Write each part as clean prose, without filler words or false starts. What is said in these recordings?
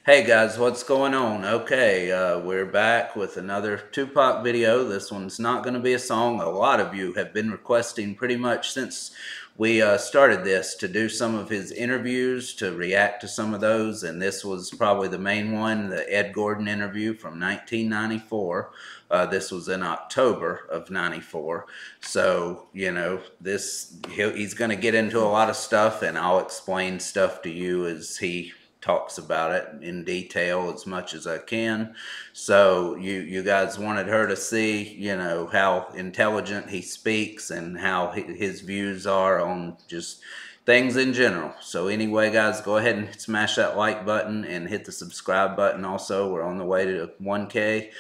Hey guys, what's going on? Okay, we're back with another Tupac video. This one's not going to be a song. A lot of you have been requesting pretty much since we started this to do some of his interviews, to react to some of those, and this was probably the main one, the Ed Gordon interview from 1994. This was in October of 94. So, he's going to get into a lot of stuff, and I'll explain stuff to you as he talks about it in detail as much as I can. So you guys wanted her to see, how intelligent he speaks and how his views are on just things in general. So anyway, guys, go ahead and smash that like button and hit the subscribe button also. We're on the way to 1K.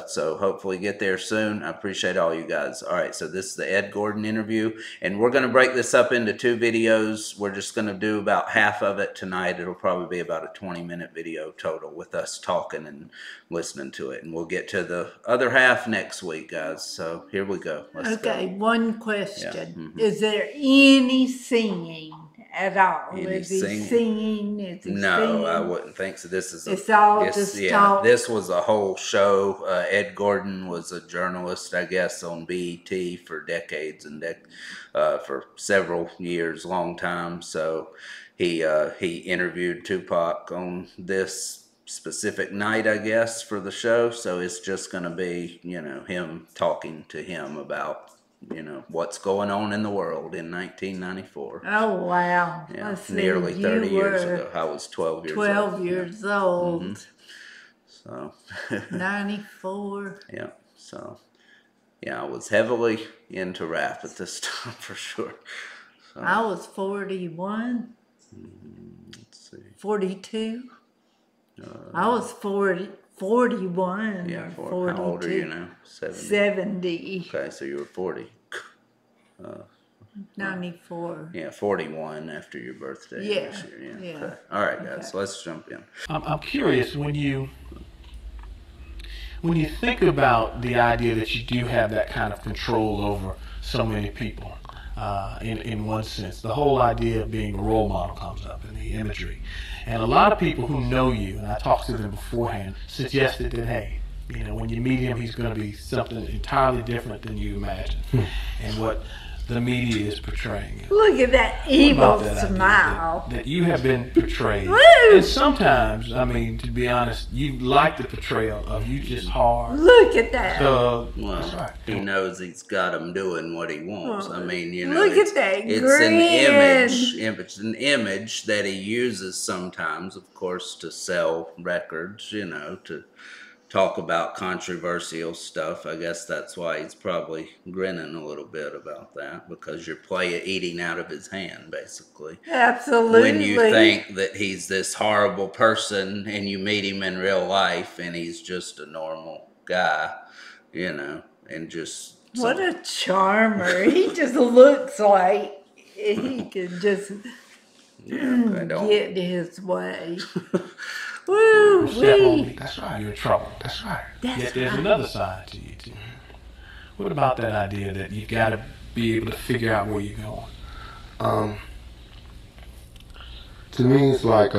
So hopefully get there soon. I appreciate all you guys. All right, so this is the Ed Gordon interview, and we're going to break this up into two videos. We're just going to do about half of it tonight. It'll probably be about a 20-minute video total with us talking and listening to it, and we'll get to the other half next week, guys. So here we go. Let's go. One question. Yeah. Is there any singing at all? Is he singing? Is he no, singing? I wouldn't think so. It's all just talk. This was a whole show. Ed Gordon was a journalist, I guess, on BET for decades and for several years, long time. So he interviewed Tupac on this specific night, I guess, for the show. So it's just going to be, him talking to him about what's going on in the world in 1994. Oh, wow. Yeah, nearly 30 years ago. I was 12 years 12 old. years old. Mm-hmm. So 94. Yeah. So yeah, I was heavily into rap at this time for sure. So, I was 41. Let's see. 42. I was 41. Yeah, 40. How old are you now? 70. 70. Okay, so you were 40. 94. Yeah, 41 after your birthday. Yeah. This year. Yeah. Okay. All right, guys, let's jump in. I'm curious when you think about the idea that you do have that kind of control over so many people. In one sense, the whole idea of being a role model comes up in the imagery. And a lot of people who know you, and I talked to them beforehand, suggested that, hey, when you meet him, he's going to be something entirely different than you imagine. And what the media is portraying. Look at that evil smile. That you have been portrayed. Woo! And sometimes, I mean, to be honest, you like the portrayal of you just hard. Look at that. Well, right. He knows he's got him doing what he wants. I mean, look at that it's grin. It's an image that he uses sometimes, of course, to sell records, to talk about controversial stuff. I guess that's why he's probably grinning a little bit about that, because you're eating out of his hand, basically. Absolutely. When you think that he's this horrible person and you meet him in real life and he's just a normal guy, and just... What a charmer. He just looks like he could just get his way. Woo! That's right. You're in trouble. That's right. Yet there's another side to you too. What about that idea that you've got to be able to figure out where you're going? To me, it's like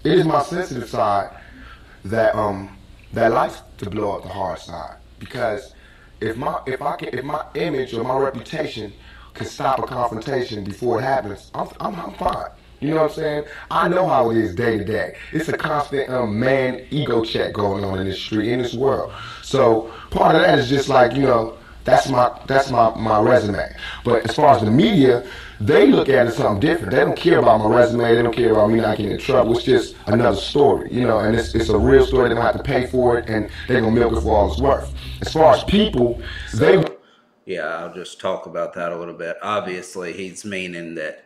it is my sensitive side that that likes to blow up the hard side, because if my image or my reputation can stop a confrontation before it happens, I'm fine. You know what I'm saying? I know how it is day to day. It's a constant man ego check going on in this street, in this world. So part of that is just like, that's my resume. But as far as the media, they look at it something different. They don't care about my resume. They don't care about me not getting in trouble. It's just another story, and it's a real story. They don't have to pay for it, and they're gonna milk it for all it's worth. As far as people, yeah, I'll just talk about that a little bit. Obviously, he's meaning that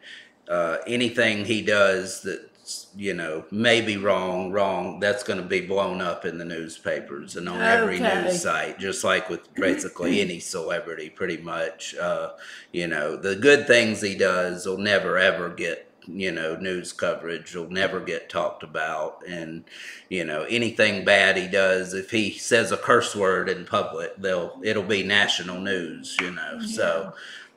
anything he does that's, may be wrong, that's going to be blown up in the newspapers and on every news site, just like with basically any celebrity, pretty much. The good things he does will never, ever get, news coverage, will never get talked about. And, anything bad he does, if he says a curse word in public, it'll be national news, So,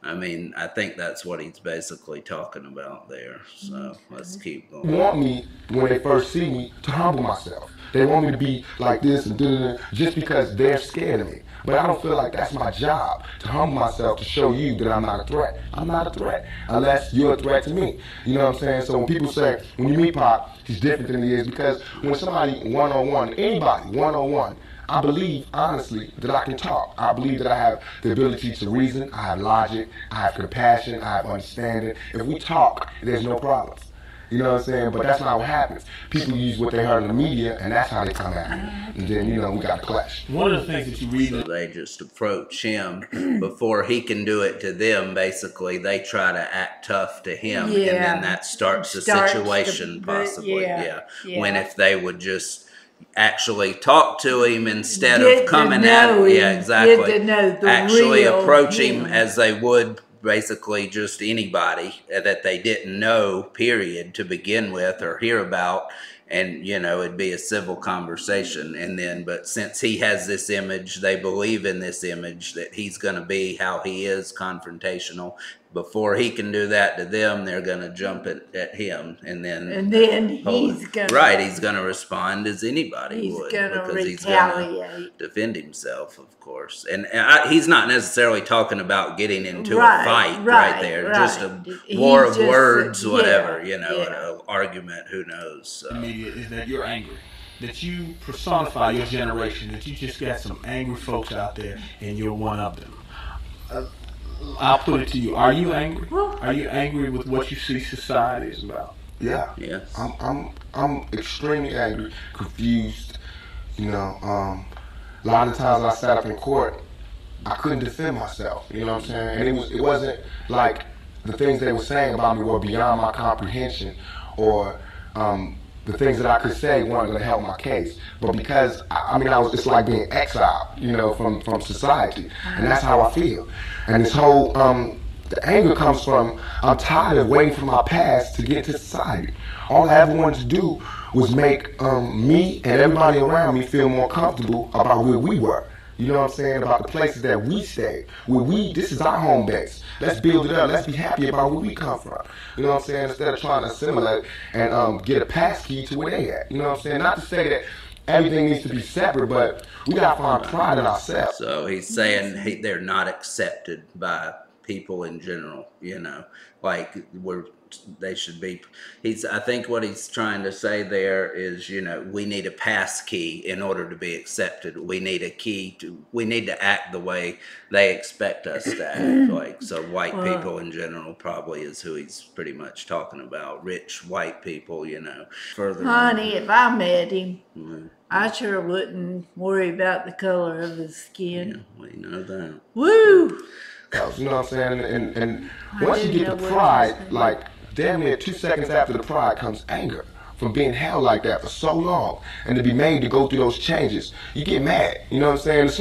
I mean, I think that's what he's basically talking about there. So let's keep going. Want me, when they first see me, to humble myself. They want me to be like this and da-da-da, just because they're scared of me. But I don't feel like that's my job, to humble myself, to show you that I'm not a threat. I'm not a threat, unless you're a threat to me. You know what I'm saying? So when people say, when you meet Pop, he's different than he is, because when somebody one-on-one, anybody one-on-one, I believe, honestly, that I can talk. I believe that I have the ability to reason, I have logic, I have compassion, I have understanding. If we talk, there's no problems. You know what I'm saying? But that's not what happens. People use what they heard in the media, and that's how they come at me. And then, you know, we got a clash. One of the things that you read, So they just approach him before he can do it to them. Basically, they try to act tough to him, and then that starts the situation, possibly. Yeah. When if they would just actually talk to him instead of coming at him. Yeah, exactly. Actually approach him as they would basically just anybody that they didn't know, period, to begin with or hear about. And, you know, it'd be a civil conversation. And then, but since he has this image, they believe in this image that he's going to be how he is, confrontational. Before he can do that to them, they're going to jump at him. And then he's going he's going to respond as anybody would. Because he's going to defend himself, of course. And he's not necessarily talking about getting into a fight right there. Just a war of words, whatever, you know, an argument, who knows. So. Media is that you're angry, that you personify your generation, that you just got some angry folks out there and you're one of them. I'll put it to you. Are you angry? Are you angry with what you see society is about? Yeah. Yes. I'm extremely angry, confused. You know, a lot of times I sat up in court, I couldn't defend myself. You know what I'm saying? And it wasn't like the things they were saying about me were beyond my comprehension, or the things that I could say weren't going to help my case. But because, it's like being exiled, you know, from society. And that's how I feel. And this whole, the anger comes from, I'm tired of waiting for my past to get to society. All I ever wanted to do was make me and everybody around me feel more comfortable about where we were. You know what I'm saying? About the places that we stay. This is our home base. Let's build it up. Let's be happy about where we come from. You know what I'm saying? Instead of trying to assimilate and get a pass key to where they at. You know what I'm saying? Not to say that everything needs to be separate, but we got to find pride in ourselves. So he's saying they're not accepted by people in general, you know, like they should be. I think what he's trying to say there is, you know, we need a pass key in order to be accepted. We need a key we need to act the way they expect us to act. Like, so white people in general probably is who he's pretty much talking about. Rich white people, you know. Honey, if I met him, I sure wouldn't worry about the color of his skin. Yeah, we know that. Woo! You know what I'm saying? And once you get the pride, like, damn near 2 seconds after the pride comes anger from being held like that for so long, and to be made to go through those changes. You get mad, you know what I'm saying? As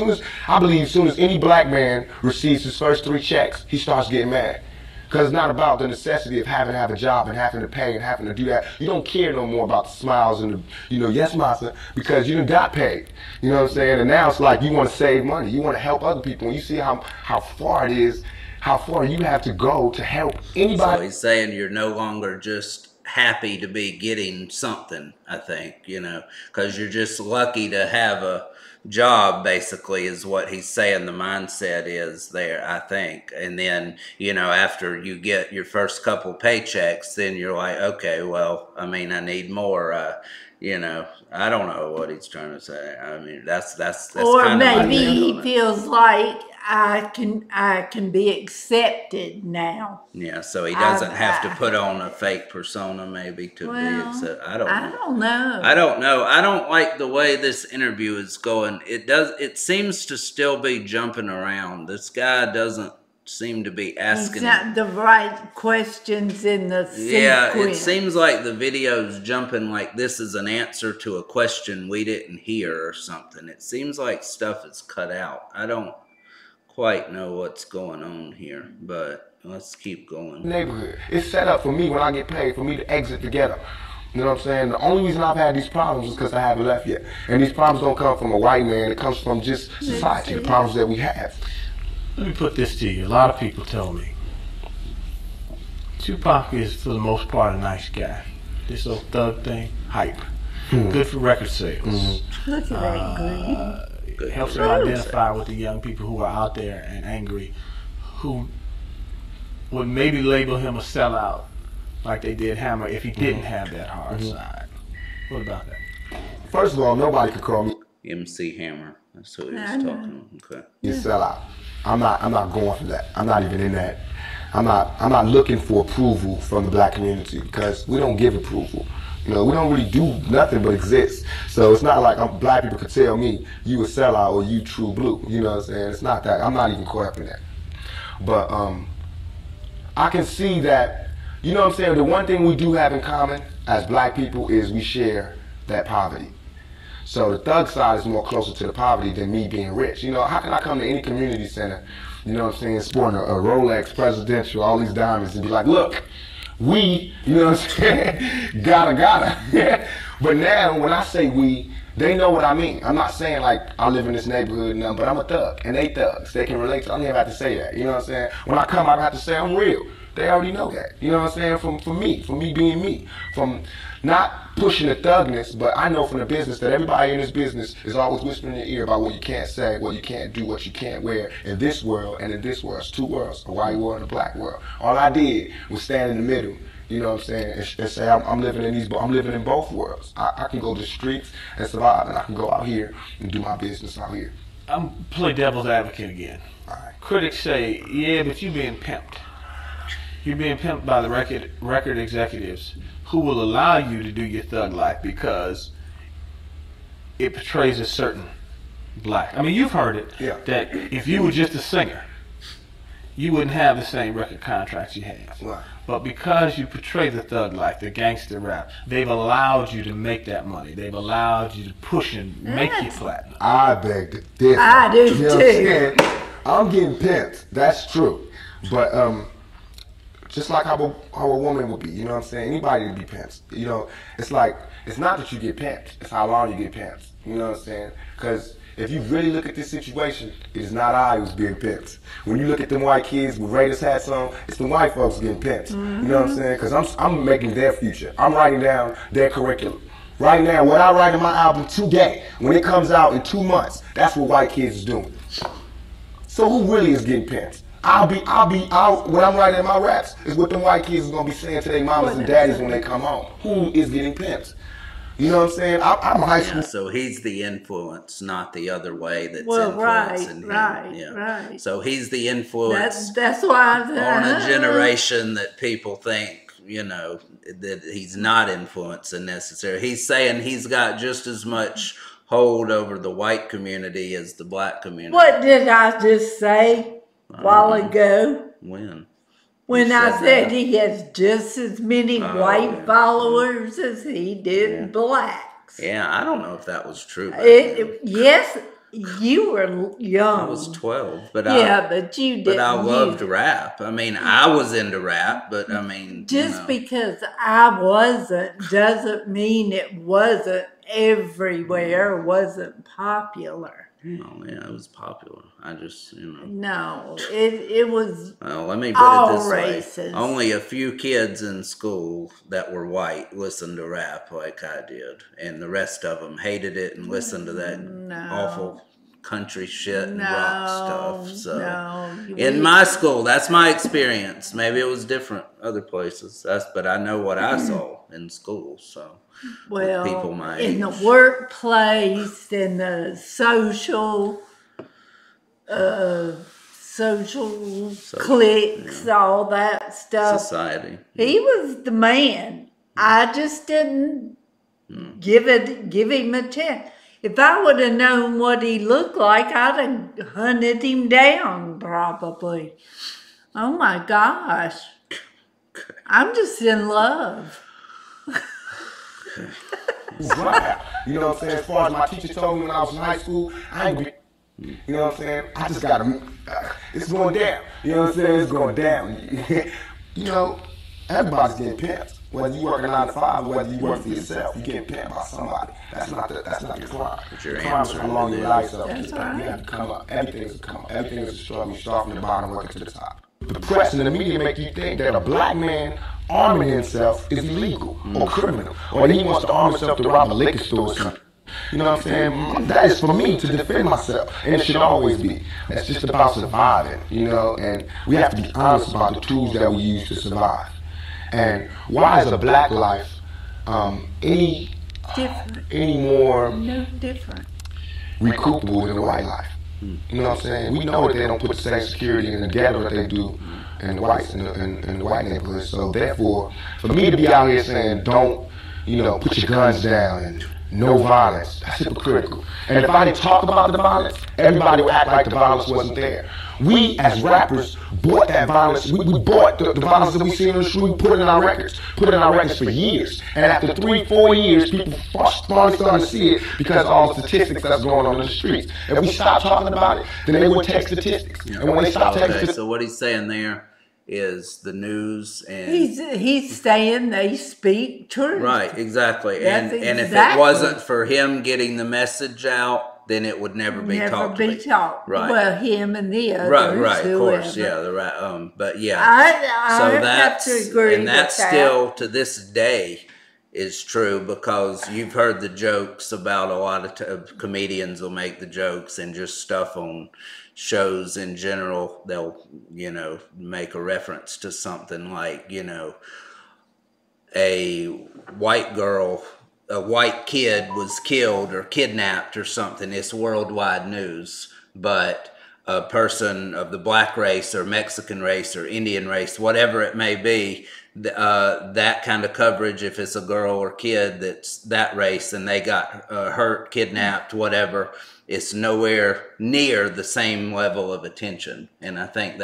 soon as any black man receives his first 3 checks, he starts getting mad. Because it's not about the necessity of having to have a job and having to pay and having to do that. You don't care no more about the smiles and the, you know, yes, massa, because you done got paid. You know what I'm saying? And now it's like you want to save money. You want to help other people. And you see how far it is, how far you have to go to help anybody. So he's saying you're no longer just happy to be getting something, I think, you know, because you're just lucky to have a job, basically, is what he's saying the mindset is there, I think. And then, you know, after you get your first couple paychecks, then you're like, okay, well, I mean, I need more, you know, I don't know what he's trying to say. I mean, that's or kind of maybe he feels like I can be accepted now. Yeah, so he doesn't have to put on a fake persona, maybe, to be accepted. I don't know. I don't like the way this interview is going. It seems to still be jumping around. This guy doesn't seem to be asking the right questions in the sequence. Yeah, it seems like the video's jumping like this is an answer to a question we didn't hear or something. It seems like stuff is cut out. I don't quite know what's going on here, but let's keep going. Neighborhood. It's set up for me when I get paid, for me to exit together. You know what I'm saying? The only reason I've had these problems is because I haven't left yet. And these problems don't come from a white man. It comes from just society, the problems that we have. Let me put this to you. A lot of people tell me Tupac is, for the most part, a nice guy. This little thug thing, hype. Good for record sales. Look at that green. Helps him identify with the young people who are out there and angry, who would maybe label him a sellout, like they did Hammer, if he didn't have that hard side. What about that? First of all, nobody could call me MC Hammer. That's who he was talking. Okay. a sellout. I'm not going for that. I'm not even in that. I'm not looking for approval from the black community because we don't give approval. You know, we don't really do nothing but exist. So it's not like black people could tell me you a sellout or you true blue. You know what I'm saying? It's not that. I'm not even caught up in that. But I can see that, you know what I'm saying, the one thing we do have in common as black people is we share that poverty. So the thug side is more closer to the poverty than me being rich. You know, how can I come to any community center, you know what I'm saying, sporting a Rolex, presidential, all these diamonds, and be like, look, we, you know what I'm saying, gotta. But now, when I say we, they know what I mean. I'm not saying like I live in this neighborhood and nothing, but I'm a thug, and they thugs. They can relate to it. I don't even have to say that, you know what I'm saying? When I come, I have to say I'm real. They already know that, you know what I'm saying? From me being me, from not pushing the thugness, but I know from the business that everybody in this business is always whispering in your ear about what you can't say, what you can't do, what you can't wear in this world and in this world. It's two worlds, a white world and a black world. All I did was stand in the middle, you know what I'm saying, and say I'm living in both worlds. I can go to the streets and survive, and I can go out here and do my business out here. I'm play devil's advocate again. Right. Critics say, yeah, but you're being pimped. You're being pimped by the record executives who will allow you to do your thug life because it portrays a certain black. I mean, you've heard it, that if you were just a singer, you wouldn't have the same record contracts you have. Right. But because you portray the thug life, the gangster rap, they've allowed you to make that money. They've allowed you to push and make you platinum. I beg to differ. I do You know what I'm too. saying? I'm getting pimped. That's true. But just like how a woman would be, you know what I'm saying? Anybody would be pimped. You know, it's like, it's not that you get pimped, it's how long you get pimped. You know what I'm saying? Because if you really look at this situation, it is not I who's being pimped. When you look at them white kids with Raiders hats on, it's the white folks getting pimped. You know what I'm saying? Because I'm making their future. I'm writing down their curriculum. Right now, what I write in my album today, when it comes out in 2 months, that's what white kids is doing. So who really is getting pimped? When I'm writing my raps, is what them white kids is gonna be saying to their mamas and daddies when they come home. Who is getting pimped? You know what I'm saying? I'm a high school. Yeah, so he's the influence, not the other way that's Right. influencing him. Yeah. So he's the influence That's why on a generation that people think, you know, that he's not influencing necessarily. He's saying he's got just as much hold over the white community as the black community. What did I just say a while ago? When I said that? he has just as many white followers as he did blacks. Yeah, I don't know if that was true. Yes, you were young. I was 12, but but you didn't. But I loved rap. I mean, I was into rap, but I mean, just because I wasn't doesn't mean it wasn't everywhere, wasn't popular. Oh yeah, it was popular. I just, you know. No, it was. Well, let me put all it this races. way: only a few kids in school that were white listened to rap like I did, and the rest of them hated it and listened to that awful country shit and rock stuff. So, in my school, that's my experience. Maybe it was different other places. But I know what I saw in school. So. Well, people my in age. the workplace, in the social cliques, all that stuff. Society. He was the man. I just didn't give him a chance. If I would have known what he looked like, I'd have hunted him down probably. Oh my gosh. I'm just in love. Right. You know what I'm saying? As far as my teacher told me when I was in high school, I ain't you know what I'm saying? I just gotta, it's going down. You know what I'm saying? It's going down. You know, everybody's getting pimped. Whether you work a 9 to 5 or whether you work for yourself, you're getting pimped by somebody. That's not the crime. your The crime is answer how long to you this. allow yourself to That's get pimped. You right. have to come up. Everything is a come up. Everything is a struggle. You start from the bottom, working to the top. the press and the media make you think that a black man arming himself is illegal or criminal, or that he wants to arm himself to rob a liquor store or something. You know what I'm saying? That is for me to defend myself, and it should always be. It's just about surviving, you know, and we have to be honest about the tools that we use to survive. And why is a black life any more different recoupable than a white life? You know what I'm saying? We know that they don't put the same security in the ghetto that they do in the whites in the white neighborhoods. So therefore, for me to be out here saying don't, you know, put your guns down and no violence, that's hypocritical. And if I didn't talk about the violence, everybody would act like the violence wasn't there. We as rappers bought that violence. We bought the violence that we see on the street. We put it in our records. Put it in our records for years. And after 3-4 years, people finally starting to see it because of all the statistics that's going on in the streets. If we stop talking about it, then they wouldn't take statistics. And when they stop taking statistics, so what he's saying there is the news, and he's saying they speak truth. Right, exactly. That's and if it wasn't for him getting the message out, then it would never be talked. Right. Well, him and the others. Right, of course, yeah. But yeah, I have to agree. And that still to this day is true, because you've heard the jokes about a lot of comedians will make the jokes, and just stuff on shows in general, they'll, you know, make a reference to something like, you know, a white kid was killed or kidnapped or something. It's worldwide news. But a person of the black race or Mexican race or Indian race, whatever it may be, that kind of coverage, if it's a girl or kid that's that race and they got hurt, kidnapped, whatever, it's nowhere near the same level of attention. And I think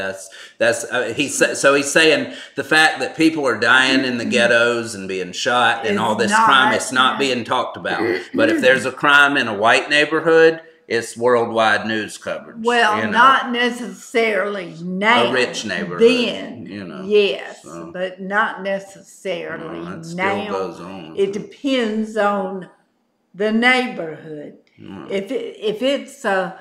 he's saying the fact that people are dying in the ghettos and being shot and all this crime, it's not being talked about. But if there's a crime in a white neighborhood, it's worldwide news coverage. Well, you know, not necessarily now. A rich neighborhood. Then, you know, yes, but not necessarily now. That still goes on. It depends on the neighborhood. If it's a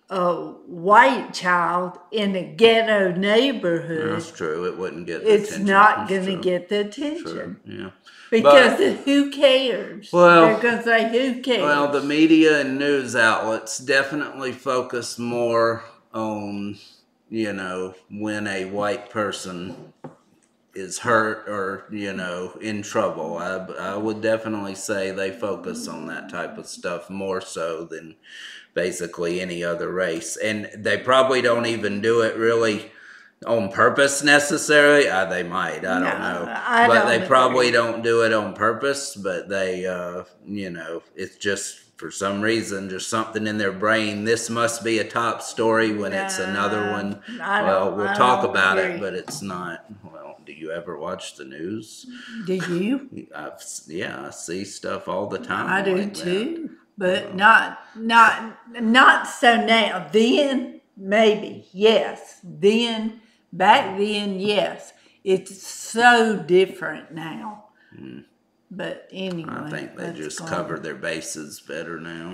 white child in a ghetto neighborhood, that's true. It wouldn't get the attention. It's not going to get the attention. True. Yeah. Because who cares? Well, they're going to say, who cares? Well, the media and news outlets definitely focus more on, you know, when a white person is hurt or, you know, in trouble. I would definitely say they focus on that type of stuff more so than basically any other race. And they probably don't even do it really on purpose necessarily. They might, I don't know. But they probably don't do it on purpose, but they, you know, it's just for some reason, just something in their brain. This must be a top story when it's another one. Well, we'll talk about it, but it's not. Well, do you ever watch the news? Do you? Yeah, I see stuff all the time. I do too, but not so now. Then maybe, yes. Then back then, yes. It's so different now. But anyway, I think they just cover their bases better now.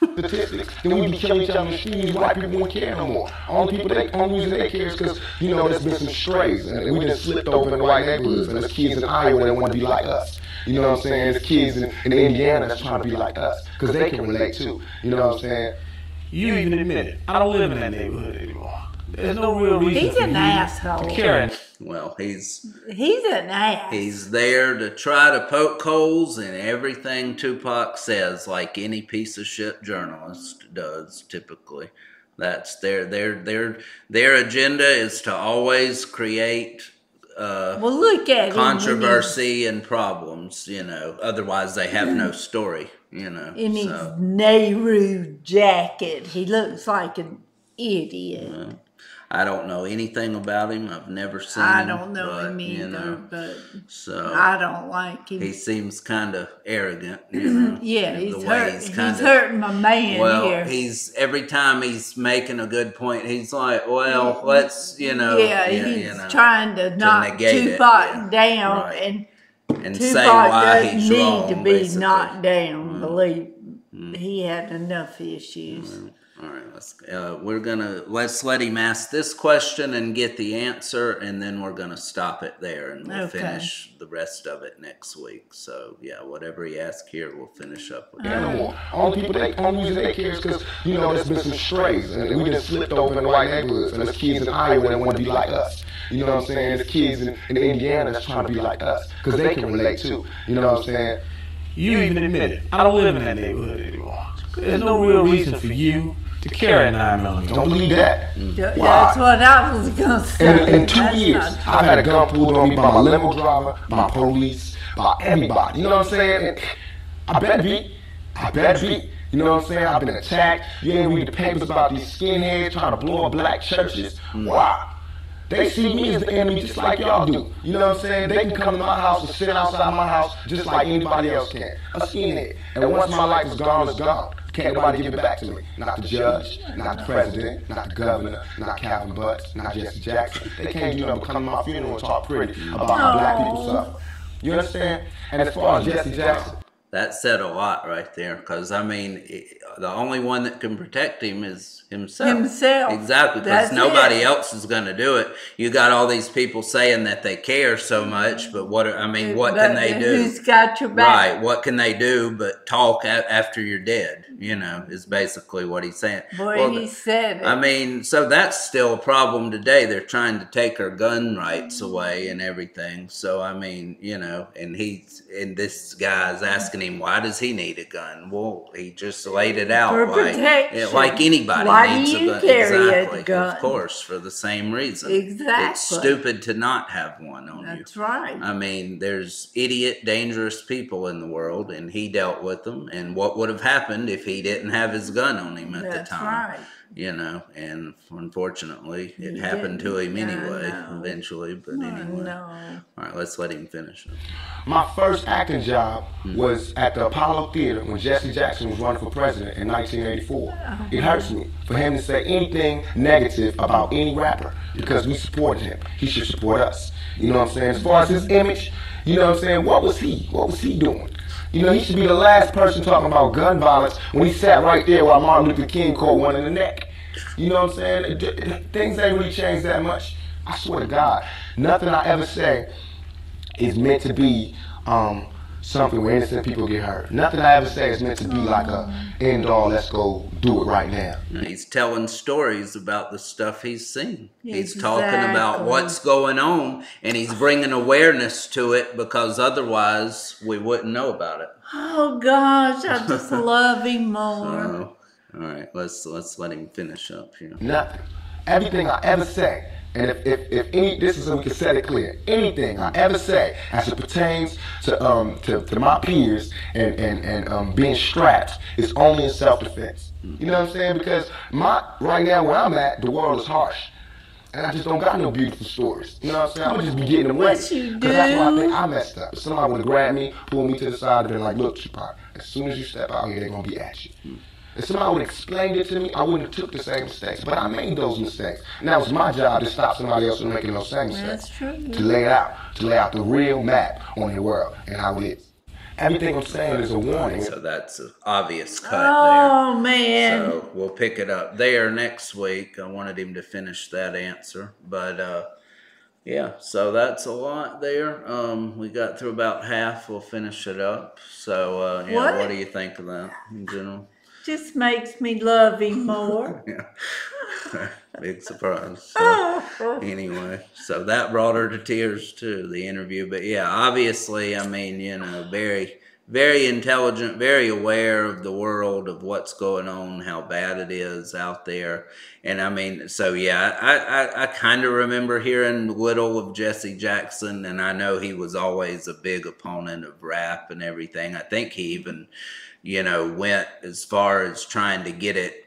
Statistics. Then we be killing each other in the streets. White people won't care no more. Only reason they care is because, you know, there's been some strays and we just slipped over in the white neighborhoods. And there's kids in Iowa that want to be like us. You know what I'm saying? There's kids in Indiana that's trying to be like us because they can relate too. You know what I'm saying? You even admit it. I don't live in that neighborhood anymore. There's no real reason. He's an asshole. Karen. Well, he's an ass. He's there to try to poke holes in everything Tupac says, like any piece of shit journalist does typically. That's their agenda is to always create look at controversy and problems, you know. Otherwise they have no story, you know. In his Nehru jacket, he looks like an idiot. Well, I don't know anything about him. I've never seen him. I don't know him either, you know, but so I don't like him. He seems kind of arrogant, you know. Yeah, he's hurting my man here. He's every time he's making a good point, he's like, well, let's, you know. Yeah, he's trying to knock Tupac down, and Tupac say why he's wrong. Need to be knocked down. Believe he had enough issues. All right. let's let him ask this question and get the answer, and then we're gonna stop it there, and we'll finish the rest of it next week. So yeah, whatever he asks here, we'll finish up with that. No more. Only reason they care is because there's been some strays, and we just slipped over in the white neighborhoods, and there's kids in Iowa that want to be like us. You know what I'm saying? There's kids in Indiana that's trying to be like us because they can relate too. You know what I'm saying? You even admit it. I don't live in that neighborhood anymore. There's no real reason for you to carry a 9mm. Don't believe that. That's what I was going to say. In 2 years, I've had a gun pulled on me by my limo driver, by police, by everybody. You know what I'm saying? And I better be. You know what I'm saying? I've been attacked. You ain't read the papers about these skinheads trying to blow up black churches. Why? They see me as the enemy just like y'all do. You know what I'm saying? They can come to my house and sit outside my house just like anybody else can. A skinhead. And once my life is gone, it's gone. Can't nobody give it back to me. Not the judge, not the president, not the governor, not Calvin Butts, not Jesse Jackson. They can't do nothing but come to my funeral and talk pretty about how black people suffer. You understand? And as far as Jesse Jackson, that said a lot right there, because I mean, the only one that can protect him is himself. Exactly, because nobody else is going to do it. You got all these people saying that they care so much, but what can they do? Who's got your back? Right, what can they do but talk after you're dead? You know, is basically what he's saying. Boy, he said it. I mean, so that's still a problem today. They're trying to take our gun rights away and everything. So I mean, you know, and this guy's asking him, why does he need a gun? Well, he just laid it out for protection. Like anybody needs a gun. Carry a gun? Of course, for the same reason. Exactly. It's stupid to not have one on you. That's right. I mean, there's idiot, dangerous people in the world, and he dealt with them. And what would have happened if he didn't have his gun on him at the time? Right. You know, and unfortunately, it happened to him anyway, eventually. But anyway. No. All right, let's let him finish it. My first acting job was at the Apollo Theater when Jesse Jackson was running for president in 1984. It hurts me for him to say anything negative about any rapper because we supported him. He should support us. You know what I'm saying? As far as his image, you know what I'm saying? What was he doing? You know, he should be the last person talking about gun violence when he sat right there while Martin Luther King caught one in the neck. You know what I'm saying? Things ain't really changed that much. I swear to God, nothing I ever say is meant to be something where innocent people get hurt. Nothing I ever say is meant to be like a end all, let's go do it right now. He's telling stories about the stuff he's seen. He's talking about what's going on, and he's bringing awareness to it because otherwise we wouldn't know about it. Oh gosh, I just love him more. All right, let's let him finish up here. Nothing. Everything I ever say, and if any, this is so we can set it clear. Anything I ever say as it pertains to my peers and being strapped is only in self-defense. You know what I'm saying? Because right now where I'm at, the world is harsh. And I just don't got no beautiful stories. You know what I'm saying? I'm gonna just be getting away. Yes, you do. Because that's why I think I messed up. If somebody would have grabbed me, pulled me to the side, and been like, look, Tupac, as soon as you step out here, they're gonna be at you. If somebody would have explained it to me, I wouldn't have took the same mistakes. But I made those mistakes. Now it's my job to stop somebody else from making those same mistakes. That's true. To lay out the real map on your world and how it is. Everything I'm saying is a warning. So that's an obvious cut Oh, man. So we'll pick it up there next week. I wanted him to finish that answer. But, yeah, so that's a lot there. We got through about half. We'll finish it up. So, yeah, what do you think of that in general? Just makes me love him more. Yeah. Big surprise. So, anyway, so that brought her to tears too, the interview. But yeah, obviously, I mean, you know, very, very intelligent, very aware of the world, of what's going on, how bad it is out there. And I mean, so yeah, I kind of remember hearing little of Jesse Jackson, and I know he was always a big opponent of rap and everything. I think he even, you know, went as far as trying to get it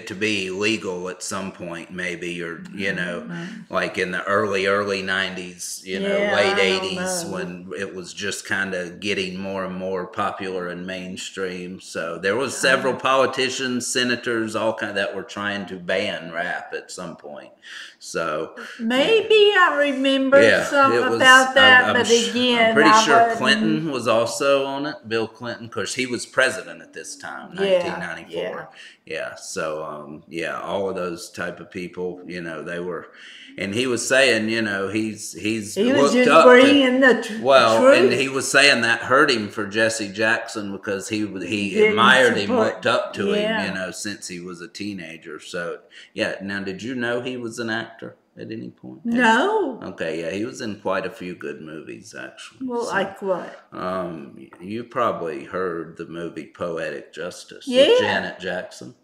to be illegal at some point, maybe, or you know, like in the early 90s, you know, late 80s, when it was just kind of getting more and more popular and mainstream. So there was several politicians, senators, all kind that were trying to ban rap at some point. So maybe I remember something about that, but again, I'm pretty sure Clinton was also on it. Bill Clinton, because he was president at this time, 1990. '94. Yeah. So yeah, all of those type of people, you know, they were, and he was saying, you know, he was just up bringing the well, and truth. he was saying that hurt him for Jesse Jackson because he Didn't admired him, support- looked up to him, yeah. you know, since he was a teenager. So yeah. Now, did you know he was an actor at any point? No. Okay, yeah, he was in quite a few good movies actually. Well, So, like what? you probably heard the movie Poetic Justice Yeah. with Janet Jackson.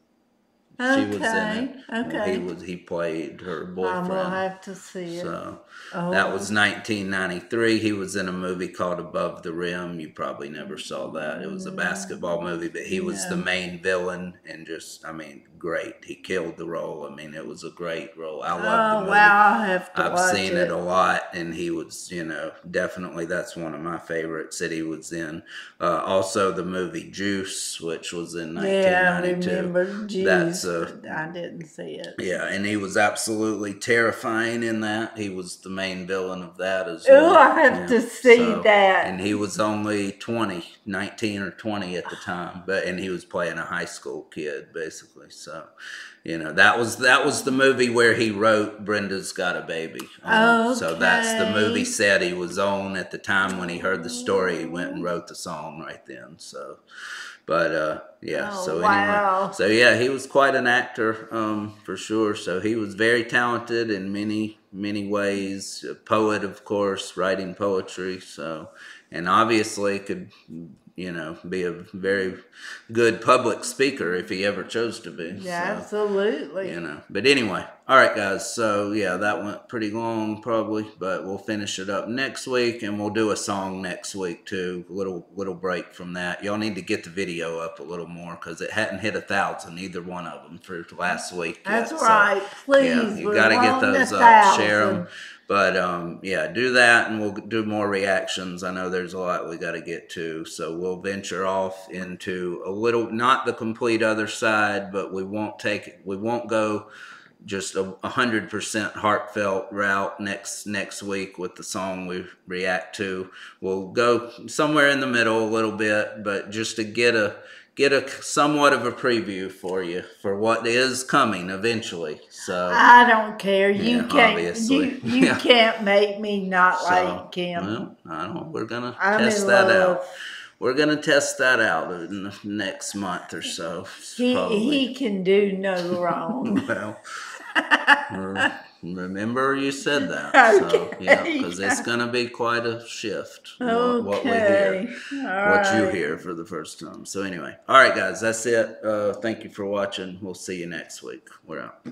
She was in it. Okay. He played her boyfriend. I'm gonna have to see it. So that was 1993. He was in a movie called Above the Rim. You probably never saw that. It was a basketball movie, but he was the main villain, and just, I mean, great. He killed the role. I mean, it was a great role. I love the movie. Wow, I'll have to I've watch seen it a lot, and he was, you know, definitely, that's one of my favorites that he was in. Also, the movie Juice, which was in 1992. Yeah, I remember Juice, but I didn't see it. Yeah, and he was absolutely terrifying in that. He was the main villain of that as well. Oh, I have to see that. And he was only 19 or 20 at the time, and he was playing a high school kid, basically. So, you know, that was the movie where he wrote Brenda's Got a Baby. So that's the movie set he was on at the time when he heard the story. He went and wrote the song right then. So, but yeah. So anyway, so yeah, he was quite an actor for sure. So he was very talented in many ways. A poet, of course, writing poetry. So, and obviously could, you know, be a very good public speaker if he ever chose to be. Yeah, so, absolutely. You know, but anyway, all right, guys. So yeah, that went pretty long probably, but we'll finish it up next week, and we'll do a song next week too. Little break from that. Y'all need to get the video up a little more because it hadn't hit 1,000 either one of them for last week. That's right. Please, yeah, you got to get those up, share them. But yeah, do that, and we'll do more reactions. I know there's a lot we got to get to, so we'll venture off into a little, not the complete other side, but we won't go just a 100% heartfelt route next week with the song we react to. We'll go somewhere in the middle a little bit, but just to get a somewhat of a preview for you for what is coming eventually. So I don't care. You can't. Obviously. You can't make me not like him. Well, I don't. We're gonna test that out. We're gonna test that out in the next month or so. He can do no wrong. Well, remember you said that. Okay. So yeah, because it's gonna be quite a shift. What we hear, what you hear for the first time. So anyway, all right, guys, that's it. Thank you for watching. We'll see you next week. We're out.